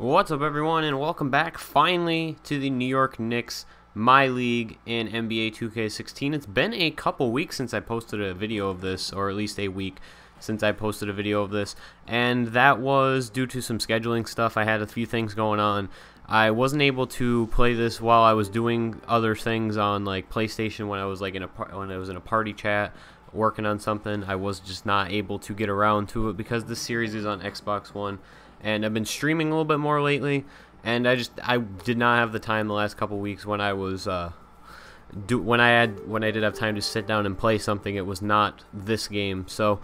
What's up, everyone, and welcome back finally to the New York Knicks MyLeague in NBA 2K16. It's been a couple weeks since I posted a video of this, or at least a week since I posted a video of this, and that was due to some scheduling stuff. I had a few things going on. I wasn't able to play this while I was doing other things on like PlayStation when I was like in a party chat working on something. I was just not able to get around to it because this series is on Xbox One. And I've been streaming a little bit more lately, and I did not have the time the last couple weeks when I was when I did have time to sit down and play something. It was not this game. So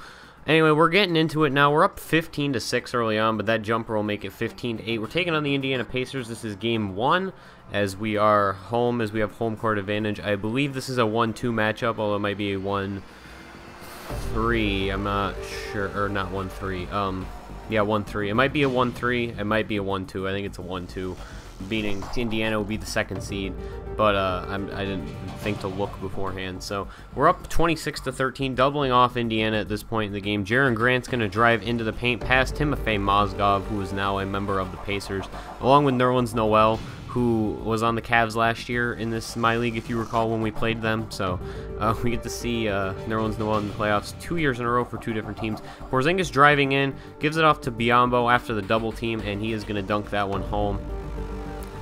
anyway, we're getting into it now. We're up 15-6 early on, but that jumper will make it 15-8. We're taking on the Indiana Pacers. This is game 1 as we are home, as we have home court advantage. I believe this is a 1-2 matchup, although it might be a 1-3. I'm not sure, or not 1-3. Yeah, 1-3. It might be a 1-3. It might be a 1-2. I think it's a 1-2. Meaning Indiana will be the second seed, but I didn't think to look beforehand. So we're up 26-13, doubling off Indiana at this point in the game. Jaren Grant's going to drive into the paint past Timofey Mozgov, who is now a member of the Pacers, along with Nerlens Noel, who was on the Cavs last year in this MyLeague, if you recall, when we played them. So we get to see Nerlens Noel in the playoffs 2 years in a row for two different teams. Porzingis driving in, gives it off to Biyombo after the double team, and he is going to dunk that one home.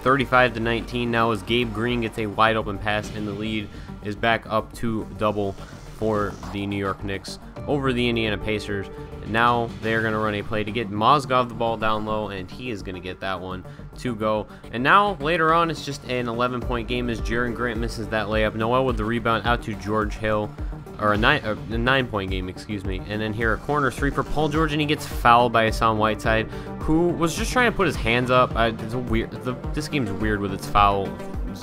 35-19 now as Gabe Green gets a wide open pass, and the lead is back up to double for the New York Knicks over the Indiana Pacers. And now they're going to run a play to get Mozgov the ball down low, and he is going to get that one to go. And now later on it's just an 11-point game as Jaren Grant misses that layup. Noel with the rebound out to George Hill, or a 9-point game, excuse me. And then here a corner three for Paul George, and he gets fouled by Hassan Whiteside, who was just trying to put his hands up. This game's weird with its fouls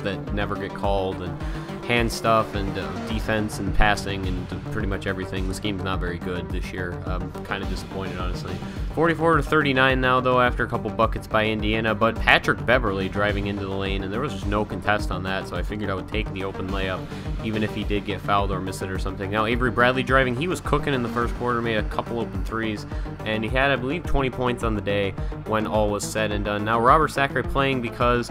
that never get called, and hand stuff, and defense and passing, and pretty much everything. This game's not very good this year. I'm kind of disappointed, honestly. 44-39 now, though, after a couple buckets by Indiana, but Patrick Beverley driving into the lane, and there was just no contest on that, so I figured I would take the open layup, even if he did get fouled or miss it or something. Now Avery Bradley driving. He was cooking in the first quarter, made a couple open threes, and he had, I believe, 20 points on the day when all was said and done. Now Robert Sacre playing because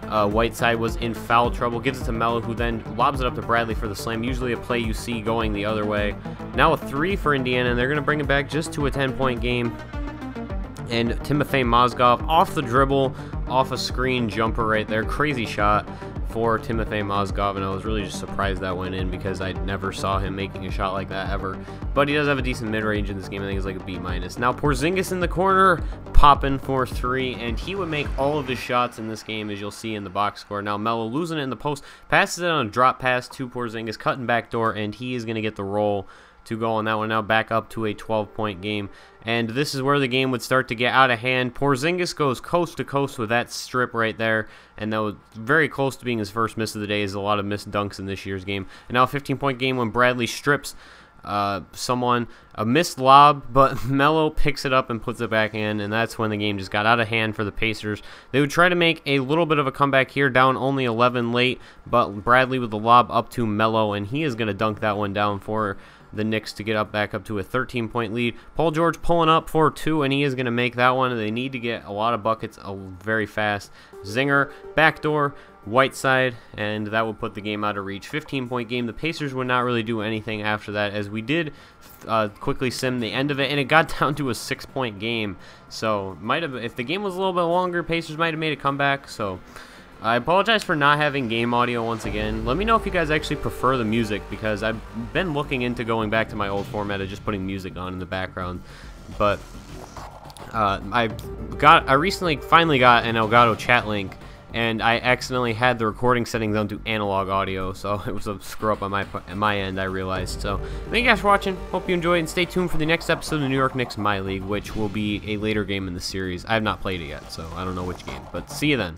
Whiteside was in foul trouble, gives it to Melo, who then lobs it up to Bradley for the slam. Usually a play you see going the other way. Now a 3 for Indiana, and they're going to bring it back just to a 10-point game. And Timofey Mozgov off the dribble, off a screen jumper right there. Crazy shot for Timofey Mozgov, and I was really just surprised that went in because I never saw him making a shot like that ever. But he does have a decent mid-range in this game. I think it's like a B-. Now Porzingis in the corner, popping for 3, and he would make all of his shots in this game, as you'll see in the box score. Now Melo losing it in the post, passes it on a drop pass to Porzingis, cutting back door, and he is going to get the roll to go on that one. Now back up to a 12-point game, and this is where the game would start to get out of hand. Porzingis goes coast to coast with that strip right there, and that was very close to being his first miss of the day. Is a lot of missed dunks in this year's game. And now a 15-point game when Bradley strips someone, a missed lob, but Melo picks it up and puts it back in, and that's when the game just got out of hand for the Pacers. They would try to make a little bit of a comeback here, down only 11 late, but Bradley with the lob up to Melo, and he is going to dunk that one down for the Knicks to get back up to a 13-point lead. Paul George pulling up for 2, and he is going to make that one. They need to get a lot of buckets very fast. Zinger, backdoor, Whiteside, and that will put the game out of reach. 15-point game. The Pacers would not really do anything after that, as we did quickly sim the end of it, and it got down to a 6-point game. So if the game was a little bit longer, Pacers might have made a comeback. So I apologize for not having game audio once again. Let me know if you guys actually prefer the music, because I've been looking into going back to my old format of just putting music on in the background. But I recently finally got an Elgato chat link, and I accidentally had the recording settings on to analog audio, so it was a screw up on my end, I realized. So thank you guys for watching. Hope you enjoyed, and stay tuned for the next episode of the New York Knicks MyLeague, which will be a later game in the series. I have not played it yet, so I don't know which game, but see you then.